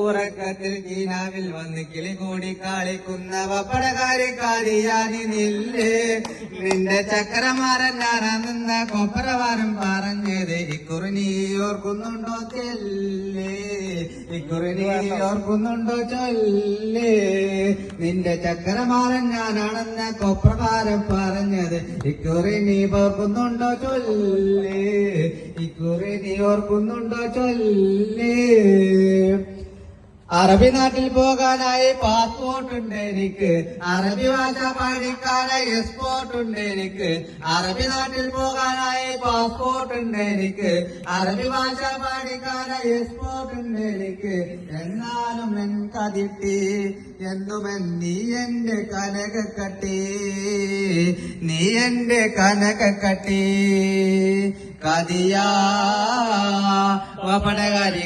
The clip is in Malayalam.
ഉറക്കത്തിൽ കീനാവിൽ വന്ന് കിളികൂടി കാളിക്കുന്ന വപ്പടകാരിക്കാരിയാനി നില്ലേ നിന്റെ ചക്രമാരൻ ഞാനാണെന്ന കൊപ്പരവാരം പറഞ്ഞത് ഇക്കുറി നീ ഓർക്കുന്നുണ്ടോ ചെല്ലേ ഇക്കുറി നീ ഓർക്കുന്നുണ്ടോ ചൊല്ലേ നിന്റെ ചക്രമാരൻ ഞാനാണെന്ന കൊപ്രകാരം പറഞ്ഞത് ഇക്കുറി നീ ഓർക്കുന്നുണ്ടോ ചൊല്ലേ ഇക്കുറി നീ ഓർക്കുന്നുണ്ടോ ചൊല്ലേ അറബി നാട്ടിൽ പോകാനായി പാസ്പോർട്ട് ഉണ്ട് എനിക്ക് അറബി ഭാഷ പഠിക്കാനായി എക്സ്പോർട്ട് ഉണ്ട് എനിക്ക് അറബി നാട്ടിൽ പോകാനായി പാസ്പോർട്ട് ഉണ്ട് എനിക്ക് അറബി ഭാഷ പഠിക്കാനായി എക്സ്പോർട്ട് ഉണ്ട് എനിക്ക് എന്നാലും എൻ കതിട്ടി എന്നുമെൻ നീ എന്റെ കനകക്കട്ടി നീ എന്റെ കനകക്കട്ടി കതിയാ വപടകാരി